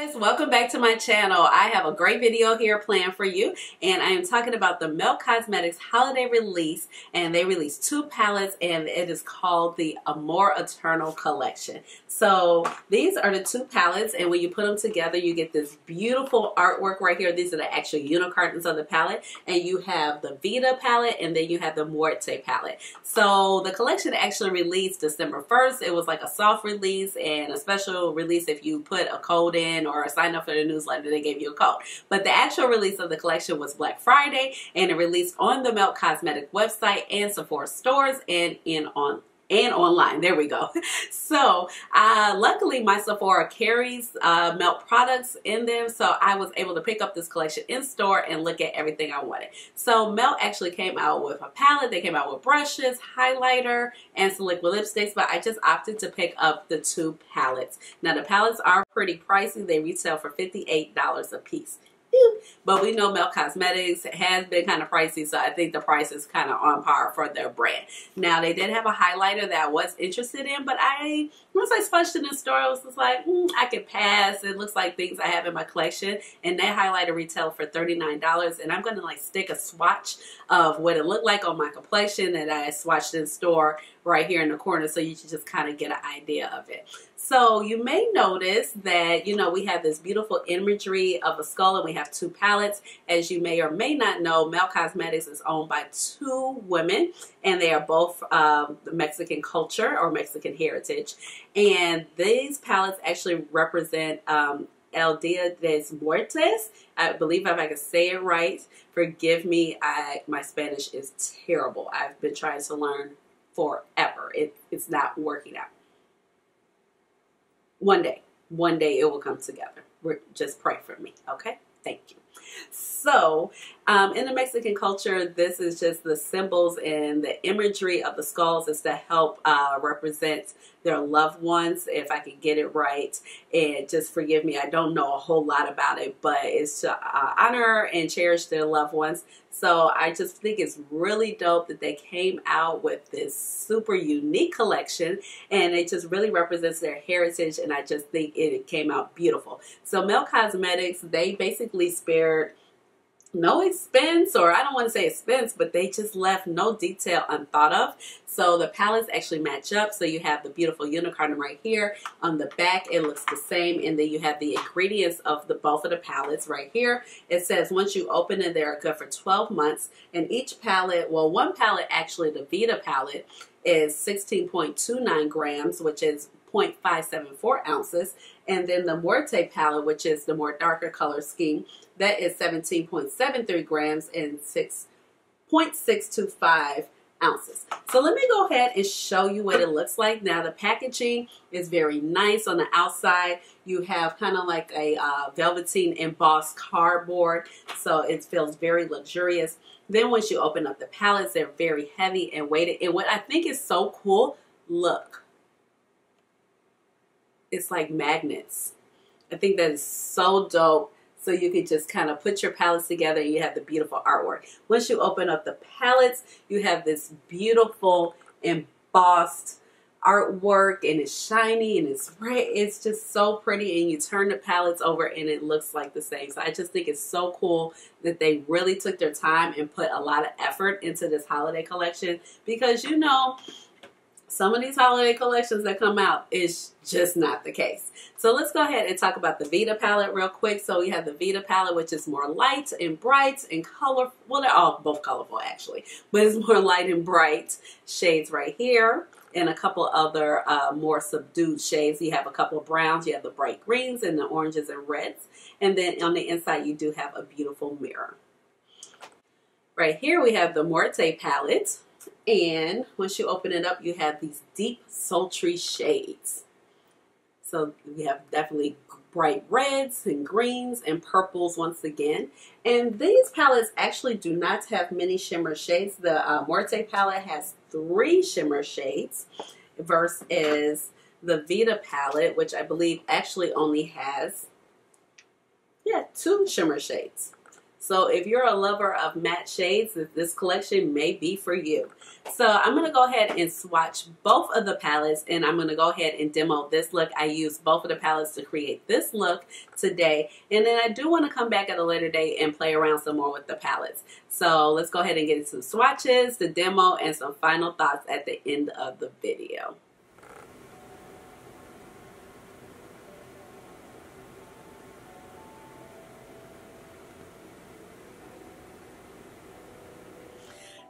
Guys, welcome back to my channel. I have a great video here planned for you, and I am talking about the Melt Cosmetics holiday release, and they released 2 palettes, and it is called the Amor Eterno collection. So these are the 2 palettes, and when you put them together, you get this beautiful artwork right here. These are the actual unicorns of the palette, and you have the Vida palette, and then you have the Muerte palette. So the collection actually released December 1st. It was like a soft release and a special release if you put a code in or sign up for the newsletter, they gave you a code. But the actual release of the collection was Black Friday, and it released on the Melt Cosmetics website and Sephora stores and online. There we go. So luckily my Sephora carries Melt products in them, so I was able to pick up this collection in store and look at everything I wanted. So Melt actually came out with a palette. They came out with brushes, highlighter, and some liquid lipsticks, but I just opted to pick up the 2 palettes. Now the palettes are pretty pricey. They retail for $58 a piece. But we know Melt Cosmetics has been kind of pricey, so I think the price is kind of on par for their brand. Now, they did have a highlighter that I was interested in, but once I swatched it in the store, I was just like, I could pass. It looks like things I have in my collection, and that highlighter retailed for $39, and I'm going to like stick a swatch of what it looked like on my complexion that I swatched in store right here in the corner, so you can just kind of get an idea of it. So you may notice that, you know, we have this beautiful imagery of a skull, and we have 2 palettes. As you may or may not know, Melt Cosmetics is owned by 2 women, and they are both Mexican culture or Mexican heritage. And these palettes actually represent El Dia de Muertes. I believe if I can say it right. Forgive me, my Spanish is terrible. I've been trying to learn forever. It's not working out. One day it will come together. Just pray for me, okay? Thank you. So, in the Mexican culture, this is just the symbols and the imagery of the skulls is to help represent their loved ones, if I can get it right. And just forgive me, I don't know a whole lot about it, but it's to honor and cherish their loved ones. So I just think it's really dope that they came out with this super unique collection, and it just really represents their heritage, and I just think it came out beautiful. So Melt Cosmetics, they basically spared no expense, or I don't want to say expense, but they just left no detail unthought of. So the palettes actually match up. So you have the beautiful unicorn right here. On the back, it looks the same. And then you have the ingredients of both of the palettes right here. It says once you open it, they're good for 12 months. And each palette, well, one palette, actually the Vida palette, is 16.29 grams, which is 0.574 ounces. And then the Muerte palette, which is the more darker color scheme, that is 17.73 grams and 6.625 ounces. So let me go ahead and show you what it looks like. Now the packaging is very nice. On the outside, you have kind of like a velveteen embossed cardboard, so it feels very luxurious. Then once you open up the palettes, they're very heavy and weighted. And what I think is so cool, look. It's like magnets. I think that is so dope. So you can just kind of put your palettes together and you have the beautiful artwork. Once you open up the palettes, you have this beautiful embossed artwork, and it's shiny and it's bright. It's just so pretty, and you turn the palettes over and it looks like the same. So I just think it's so cool that they really took their time and put a lot of effort into this holiday collection, because you know, some of these holiday collections that come out is just not the case. So let's go ahead and talk about the Vida palette real quick. So we have the Vida palette, which is more light and bright and colorful. Well, they're all both colorful actually, but it's more light and bright shades right here, and a couple other more subdued shades. You have a couple of browns, you have the bright greens and the oranges and reds. And then on the inside, you do have a beautiful mirror. Right here, we have the Muerte palette. And once you open it up, you have these deep, sultry shades. So we have definitely bright reds and greens and purples once again. And these palettes actually do not have many shimmer shades. The Muerte palette has 3 shimmer shades versus the Vida palette, which I believe actually only has, 2 shimmer shades. So if you're a lover of matte shades, this collection may be for you. So I'm going to go ahead and swatch both of the palettes, and I'm going to go ahead and demo this look. I used both of the palettes to create this look today, and then I do want to come back at a later date and play around some more with the palettes. So let's go ahead and get into the swatches, the demo, and some final thoughts at the end of the video.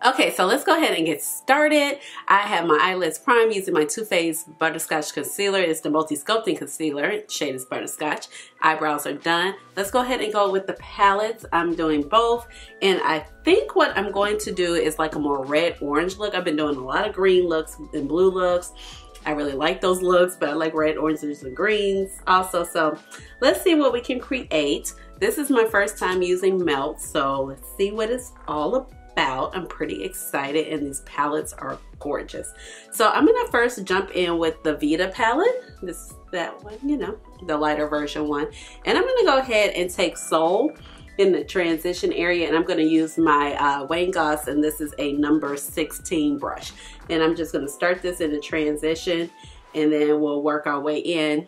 Okay, so let's go ahead and get started. I have my eyelids primed using my Too Faced Butterscotch Concealer. It's the Multi-Sculpting Concealer. Shade is Butterscotch. Eyebrows are done. Let's go ahead and go with the palettes. I'm doing both. And I think what I'm going to do is like a more red-orange look. I've been doing a lot of green looks and blue looks. I really like those looks, but I like red, oranges, and greens also. So let's see what we can create. This is my first time using Melt, so let's see what it's all about. I'm pretty excited, and these palettes are gorgeous. So I'm gonna first jump in with the Vida palette. That one, you know, the lighter version one. And I'm gonna go ahead and take Soul in the transition area, and I'm gonna use my Wayne Goss, and this is a number 16 brush. And I'm just gonna start this in the transition, and then we'll work our way in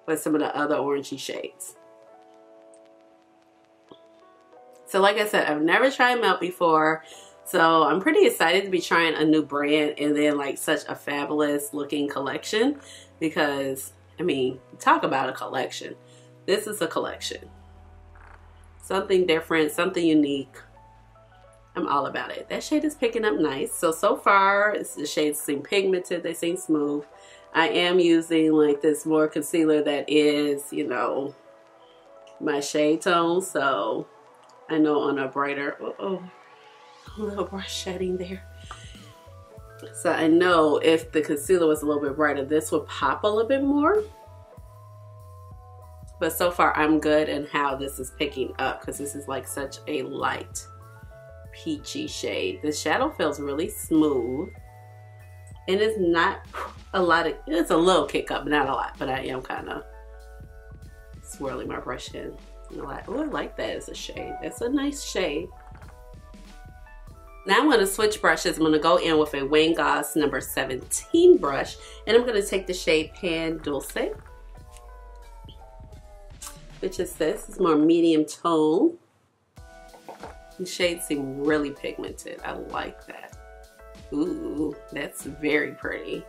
with some of the other orangey shades. So like I said, I've never tried Melt before, so I'm pretty excited to be trying a new brand and then like such a fabulous looking collection, because I mean, talk about a collection. This is a collection. Something different, something unique. I'm all about it. That shade is picking up nice. So far, the shades seem pigmented, they seem smooth. I am using like this more concealer that is, you know, my shade tone, so I know on a brighter, a little brush shedding there. So I know if the concealer was a little bit brighter, this would pop a little bit more. But so far I'm good in how this is picking up, because this is like such a light peachy shade. The shadow feels really smooth. And it's not a lot of, it's a little kick up, but not a lot. But I am kind of swirling my brush in. Oh, I like that as a shade. That's a nice shade. Now I'm going to switch brushes. I'm going to go in with a Wayne Goss number 17 brush, and I'm going to take the shade Pan Dulce, which is this. It's more medium tone. The shades seem really pigmented. I like that. Ooh, that's very pretty.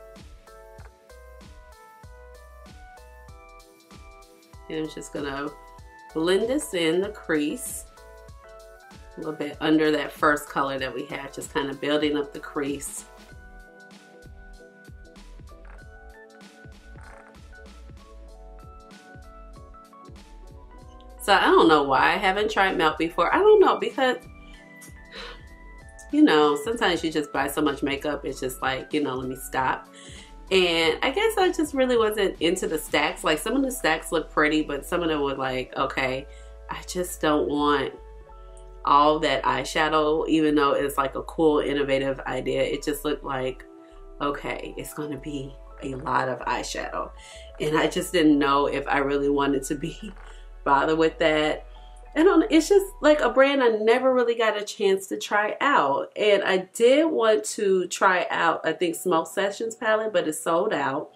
And I'm just going to blend this in the crease a little bit under that first color that we had, just kind of building up the crease. So I don't know why I haven't tried Melt before. I don't know, because you know, sometimes you just buy so much makeup, it's just like, you know, let me stop. And I guess I just really wasn't into the stacks. Like, some of the stacks look pretty, but some of them were like, okay, I just don't want all that eyeshadow, even though it's like a cool, innovative idea. It just looked like, okay, it's going to be a lot of eyeshadow. And I just didn't know if I really wanted to be bothered with that. I don't know, it's just like a brand I never really got a chance to try out. And I did want to try out, I think, Smoke Sessions palette, but it's sold out.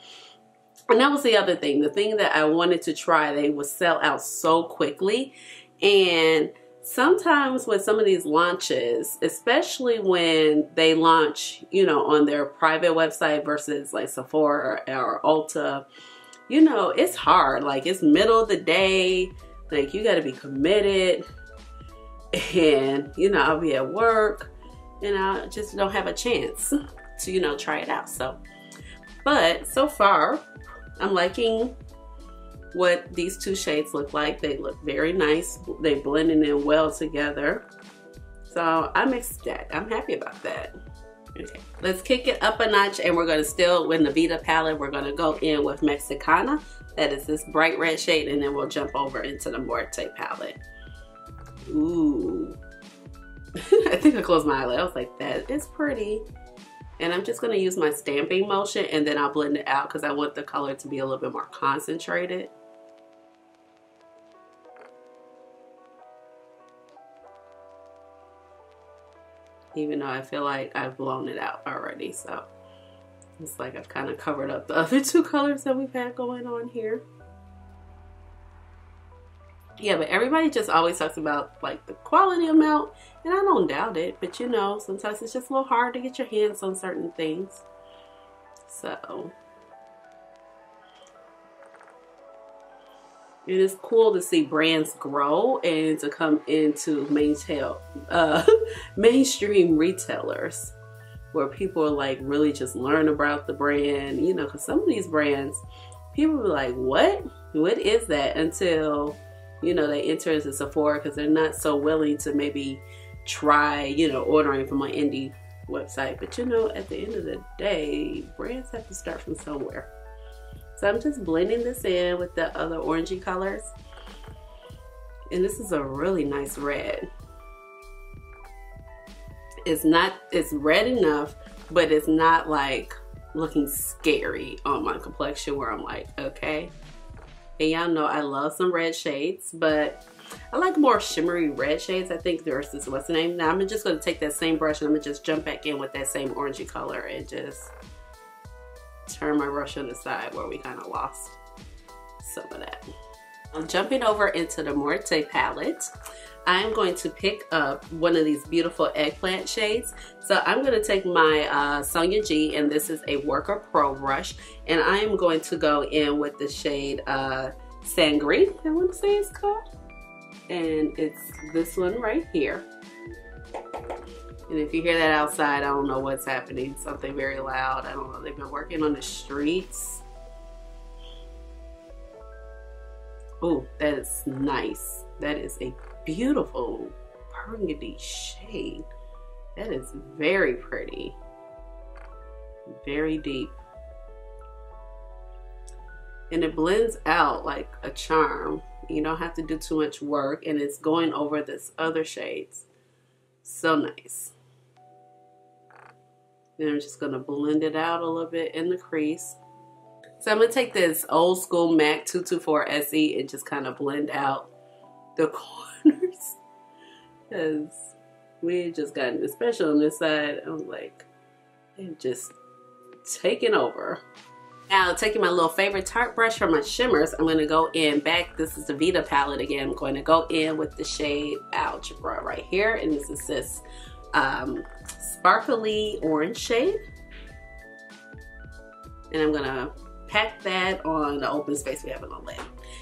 And that was the other thing. The thing that I wanted to try, they would sell out so quickly. And sometimes with some of these launches, especially when they launch, you know, on their private website versus like Sephora or Ulta, you know, it's hard. Like, it's middle of the day. Like, you got to be committed, and, you know, I'll be at work, and I just don't have a chance to, you know, try it out. So, but so far, I'm liking what these two shades look like. They look very nice. They blending in well together. So I'm ecstatic. I'm happy about that. Okay, let's kick it up a notch, and we're going to still, with the Vida palette, we're going to go in with Mexicana. That is this bright red shade, and then we'll jump over into the Muerte palette. Ooh. I think I closed my eyelid. I was like, that is pretty. And I'm just going to use my stamping motion, and then I'll blend it out because I want the color to be a little bit more concentrated. even though I feel like I've blown it out already. So it's like I've kind of covered up the other two colors that we've had going on here. Yeah, but everybody just always talks about like the quality amount, and I don't doubt it, but you know, sometimes it's just a little hard to get your hands on certain things. So it is cool to see brands grow and to come into mainstream retailers where people are like really just learn about the brand, you know, because some of these brands, people are like, what is that, until, you know, they enter into Sephora, because they're not so willing to maybe try, you know, ordering from an indie website. But you know, at the end of the day, brands have to start from somewhere. So I'm just blending this in with the other orangey colors. And this is a really nice red. It's red enough, but it's not like looking scary on my complexion where I'm like, okay. And y'all know I love some red shades, but I like more shimmery red shades, I think, versus what's the name. Now I'm just going to take that same brush and I'm going to just jump back in with that same orangey color and just turn my brush on the side where we kind of lost some of that. I'm jumping over into the Muerte palette. I'm going to pick up one of these beautiful eggplant shades. So I'm going to take my Sonia G, and this is a Worker Pro brush, and I am going to go in with the shade Sangre, I want to say it's called. And it's this one right here. And if you hear that outside, I don't know what's happening. Something very loud. I don't know. They've been working on the streets. Oh, that is nice. That is a beautiful burgundy shade. That is very pretty. Very deep. And it blends out like a charm. You don't have to do too much work, and it's going over this other shades. So nice. And I'm just gonna blend it out a little bit in the crease. So I'm gonna take this old school MAC 224 SE and just kind of blend out the corners, because we just gotten, especially on this side, I was like, they've just taken over. Now, taking my little favorite Tarte brush for my shimmers, I'm going to go in back. This is the Vida palette again. I'm going to go in with the shade Algebra right here. And this is this sparkly orange shade. And I'm going to pack that on the open space we have on the lid.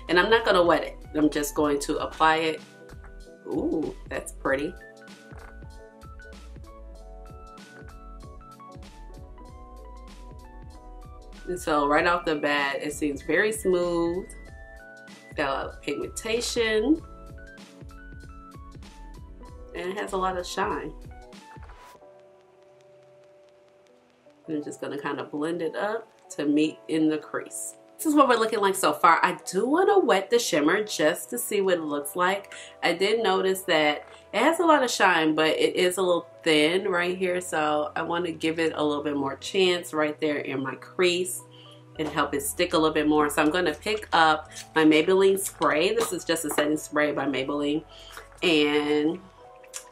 And I'm not going to wet it. I'm just going to apply it. Ooh, that's pretty. And so right off the bat, it seems very smooth. Got a lot of pigmentation. And it has a lot of shine. And I'm just gonna kind of blend it up to meet in the crease. This is what we're looking like so far. I do want to wet the shimmer just to see what it looks like. I did notice that it has a lot of shine, but it is a little thin right here. So I want to give it a little bit more chance right there in my crease and help it stick a little bit more. So I'm going to pick up my Maybelline spray. This is just a setting spray by Maybelline. And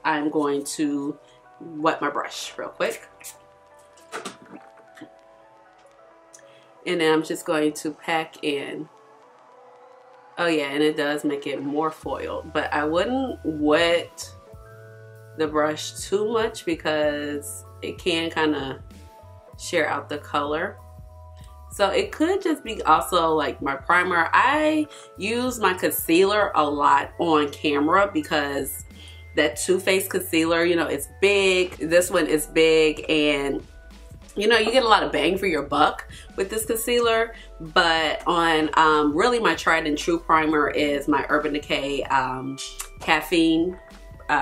I'm going to wet my brush real quick. And then I'm just going to pack in. Oh yeah, and it does make it more foiled. But I wouldn't wet the brush too much because it can kind of share out the color. So it could just be also like my primer. I use my concealer a lot on camera because that Too Faced concealer, you know, it's big. This one is big, and you know, you get a lot of bang for your buck with this concealer. But on really my tried and true primer is my Urban Decay Caffeine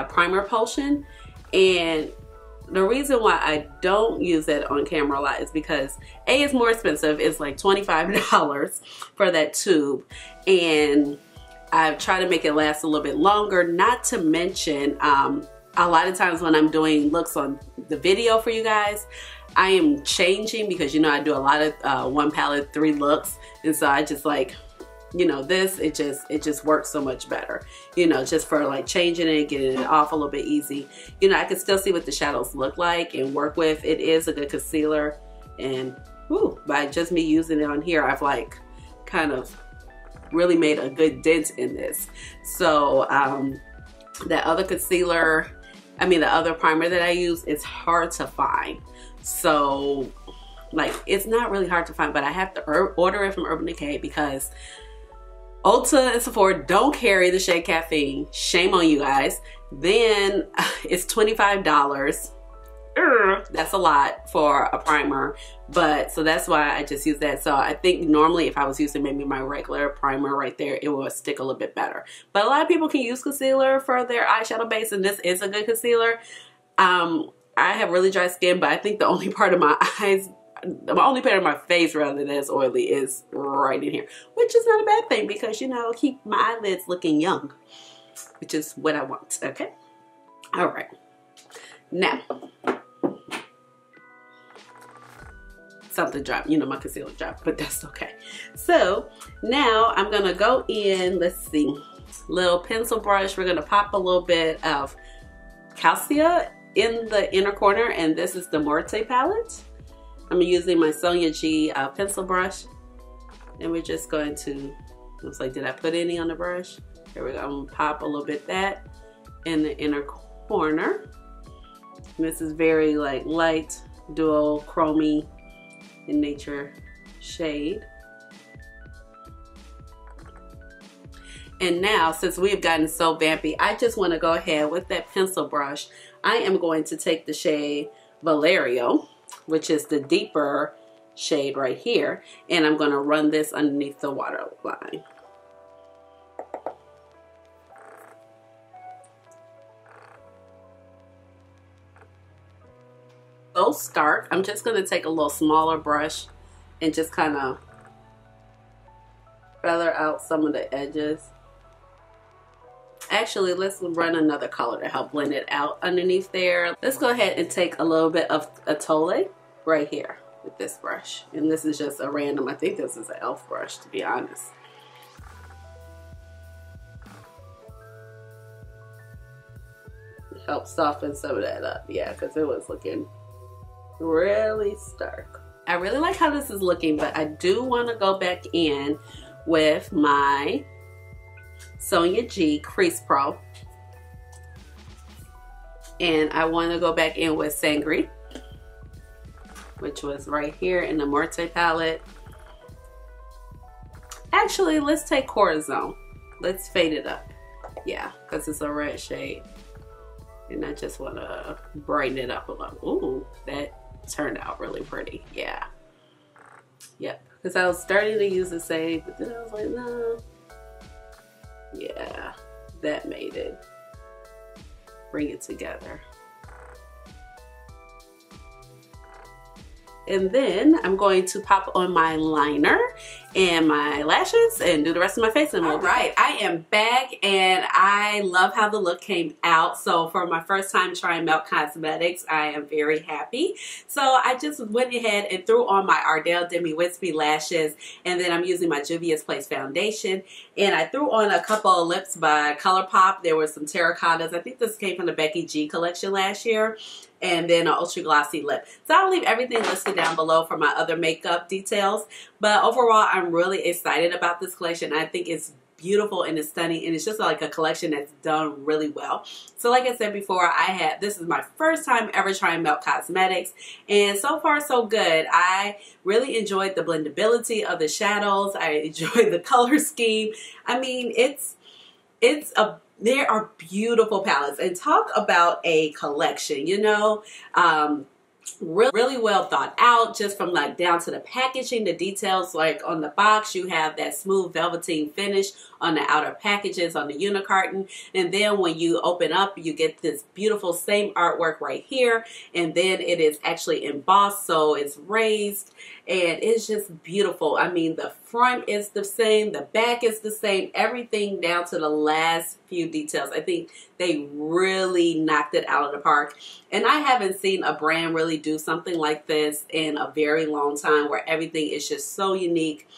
Primer Potion. And the reason why I don't use that on camera a lot is because A, it's more expensive. It's like $25 for that tube. And I've tried to make it last a little bit longer. Not to mention, a lot of times when I'm doing looks on the video for you guys, I am changing because, you know, I do a lot of one palette, 3 looks. And so I just like you know, this, it just works so much better, you know, just for like changing it, getting it off a little bit easy. You know, I can still see what the shadows look like and work with. It is a good concealer, and whew, by just me using it on here, I've like kind of really made a good dent in this. So that other concealer, I mean the other primer that I use, it's hard to find. So like, it's not really hard to find, but I have to order it from Urban Decay because Ulta and Sephora don't carry the shade Caffeine. Shame on you guys. Then it's $25. That's a lot for a primer, but so that's why I just use that. So I think normally if I was using maybe my regular primer right there, it will stick a little bit better. But a lot of people can use concealer for their eyeshadow base, and this is a good concealer. I have really dry skin, but I think the only part of my eyes, the only part of my face rather that's oily is right in here, which is not a bad thing because, you know, keep my eyelids looking young, which is what I want. Okay. All right. Now, something dropped, you know, my concealer dropped, but that's okay. So now I'm gonna go in, let's see, little pencil brush. We're gonna pop a little bit of Calcia in the inner corner, and this is the Muerte palette. I'm using my Sonia G pencil brush, and we're just going to, looks like, did I put any on the brush? Here we go. I'm gonna pop a little bit of that in the inner corner. And this is very like light, dual chromey in nature shade. And now, since we've gotten so vampy, I just want to go ahead with that pencil brush. I am going to take the shade Valerio, which is the deeper shade right here, and I'm going to run this underneath the waterline. So stark. I'm just going to take a little smaller brush and just kind of feather out some of the edges. Actually, let's run another color to help blend it out underneath there. Let's go ahead and take a little bit of Atole right here with this brush. And this is just a random, I think this is an e.l.f. brush, to be honest. Help soften some of that up. Yeah, because it was looking really stark. I really like how this is looking, but I do want to go back in with my Sonia G Crease Pro, and I want to go back in with Sangre, which was right here in the Muerte palette. Actually, let's take Corazon. Let's fade it up. Yeah, because it's a red shade, and I just want to brighten it up a little. Ooh, that turned out really pretty. Yeah. Yep. Because I was starting to use the same, but then I was like, no. Yeah, that made it. Bring it together. And then I'm going to pop on my liner and my lashes and do the rest of my face. And all right, I am back and I love how the look came out. So for my first time trying Melt Cosmetics, I am very happy. So I just went ahead and threw on my Ardell Demi Whispy lashes, and then I'm using my Juvia's Place foundation. And I threw on a couple of lips by Colourpop. There were some terracottas. I think this came from the Becky G collection last year. And then an ultra glossy lip. So I'll leave everything listed down below for my other makeup details. But overall, I'm really excited about this collection. I think it's beautiful and it's stunning, and it's just like a collection that's done really well. So like I said before, this is my first time ever trying Melt Cosmetics, and so far so good. I really enjoyed the blendability of the shadows. I enjoyed the color scheme. I mean, there are beautiful palettes, and talk about a collection, you know, really well thought out, just from like down to the packaging, the details. Like on the box, you have that smooth velveteen finish on the outer packages on the unicarton, and then when you open up, you get this beautiful same artwork right here, and then it is actually embossed, so it's raised, and it's just beautiful. I mean, the front is the same, the back is the same, everything down to the last few details. I think they really knocked it out of the park, and I haven't seen a brand really do something like this in a very long time, where everything is just so unique,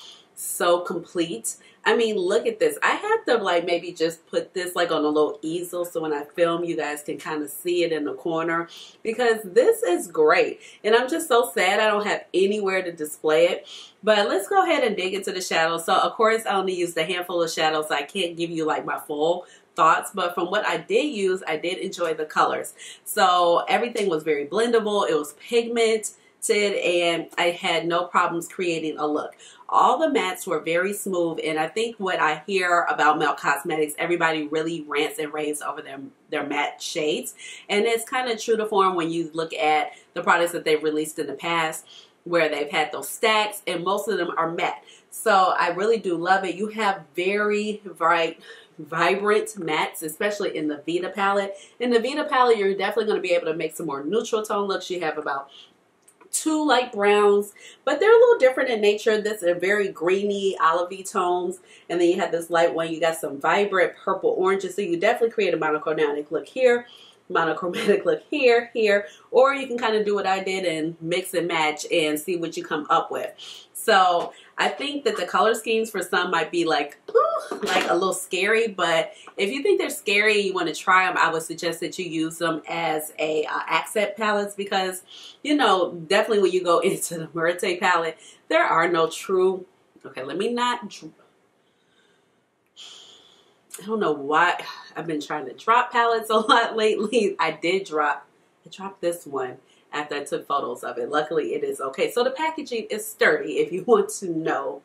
so complete. I mean, look at this. I have to like maybe just put this like on a little easel so when I film you guys can kind of see it in the corner, because this is great. And I'm just so sad I don't have anywhere to display it. But let's go ahead and dig into the shadows. So of course I only used a handful of shadows, so I can't give you like my full thoughts, but from what I did use, I did enjoy the colors. So everything was very blendable. It was pigmented, and I had no problems creating a look. All the mattes were very smooth, and I think what I hear about Melt Cosmetics, everybody really rants and raves over their matte shades, and it's kind of true to form when you look at the products that they've released in the past, where they've had those stacks, and most of them are matte. So I really do love it. You have very bright, vibrant mattes, especially in the Vida palette. In the Vida palette, you're definitely going to be able to make some more neutral tone looks. You have about 2 light browns, but they're a little different in nature. This is very greeny, olivey tones, and then you have this light one. You got some vibrant purple oranges, so you definitely create a monochromatic look here, monochromatic look here, or you can kind of do what I did and mix and match and see what you come up with. So I think that the color schemes for some might be like, ooh, like a little scary, but if you think they're scary and you want to try them, I would suggest that you use them as a accent palettes, because, you know, definitely when you go into the Muerte palette, there are no true, okay, let me not, I don't know why I've been trying to drop palettes a lot lately. I dropped this one after I took photos of it. Luckily it is okay. So the packaging is sturdy if you want to know.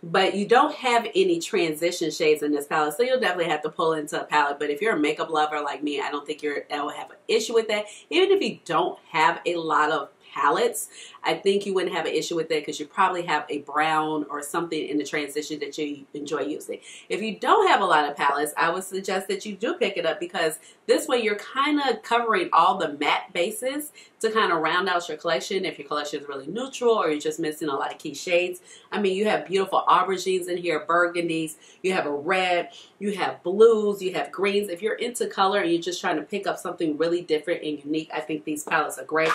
But you don't have any transition shades in this palette, so you'll definitely have to pull into a palette. But if you're a makeup lover like me, I don't think that will have an issue with that. Even if you don't have a lot of palettes, I think you wouldn't have an issue with that, because you probably have a brown or something in the transition that you enjoy using. If you don't have a lot of palettes, I would suggest that you do pick it up, because this way you're kind of covering all the matte bases to kind of round out your collection if your collection is really neutral or you're just missing a lot of key shades. I mean, you have beautiful aubergines in here, burgundies, you have a red, you have blues, you have greens. If you're into color and you're just trying to pick up something really different and unique, I think these palettes are great.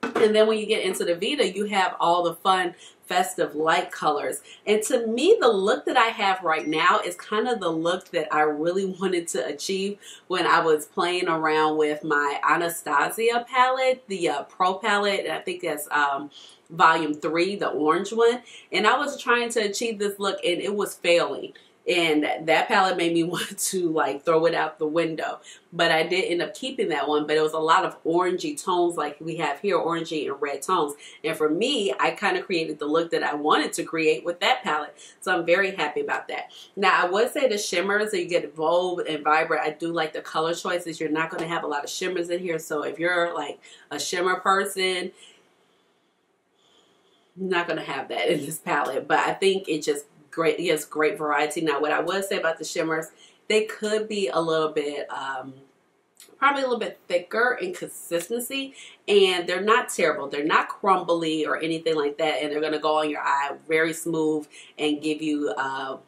And then when you get into the Vida, you have all the fun, festive light colors. And to me, the look that I have right now is kind of the look that I really wanted to achieve when I was playing around with my Anastasia palette, the Pro palette, and I think that's volume 3, the orange one. And I was trying to achieve this look, and it was failing. And that palette made me want to like throw it out the window. But I did end up keeping that one. But it was a lot of orangey tones like we have here, orangey and red tones. And for me, I kind of created the look that I wanted to create with that palette. So I'm very happy about that. Now, I would say the shimmers, that you get bold and vibrant. I do like the color choices. You're not going to have a lot of shimmers in here. So if you're like a shimmer person, you're not going to have that in this palette. But I think it just great, yes, great variety. Now, what I would say about the shimmers, they could be a little bit, probably a little bit thicker in consistency, and they're not terrible. They're not crumbly or anything like that, and they're going to go on your eye very smooth and give you,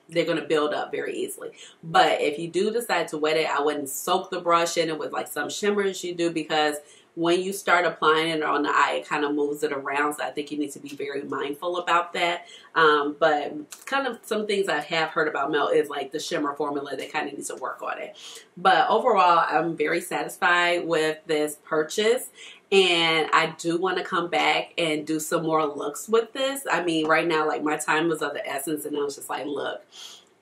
they're going to build up very easily. But if you do decide to wet it, I wouldn't soak the brush in it with like some shimmers you do, because when you start applying it on the eye, it kind of moves it around. So I think you need to be very mindful about that. But kind of some things I have heard about Melt is like the shimmer formula. They kind of need to work on it. But overall, I'm very satisfied with this purchase. And I do want to come back and do some more looks with this. I mean, right now, like my time was of the essence, and I was just like, look,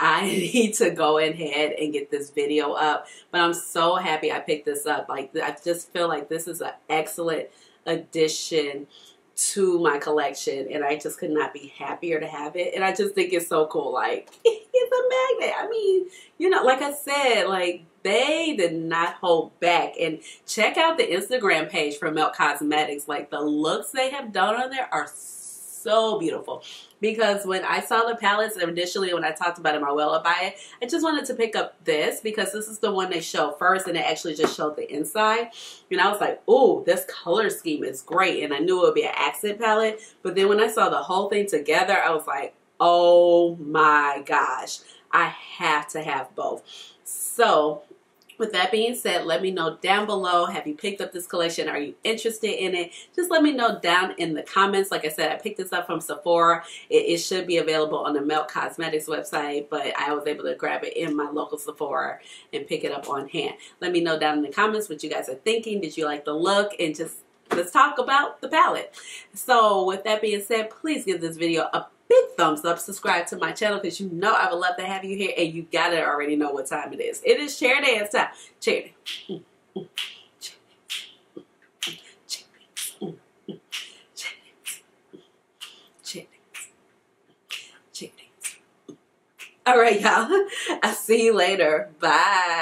I need to go ahead and get this video up. But I'm so happy I picked this up. Like, I just feel like this is an excellent addition to my collection, and I just could not be happier to have it. And I just think it's so cool. Like, it's a magnet. I mean, you know, like I said, like, they did not hold back. And check out the Instagram page for Melt Cosmetics. Like, the looks they have done on there are so beautiful. Because when I saw the palettes initially, when I talked about it in my Well Buy It, I just wanted to pick up this because this is the one they showed first, and it actually just showed the inside. And I was like, oh, this color scheme is great. And I knew it would be an accent palette. But then when I saw the whole thing together, I was like, oh my gosh, I have to have both. So With that being said, let me know down below, have you picked up this collection? Are you interested in it? Just let me know down in the comments. Like I said, I picked this up from Sephora. It should be available on the Melt Cosmetics website, but I was able to grab it in my local Sephora and pick it up on hand. Let me know down in the comments what you guys are thinking. Did you like the look? And just let's talk about the palette. So with that being said, please give this video a big thumbs up, subscribe to my channel because you know I would love to have you here, and you gotta already know what time it is. It is chair dance time. Chair dance. All right, y'all. I'll see you later. Bye.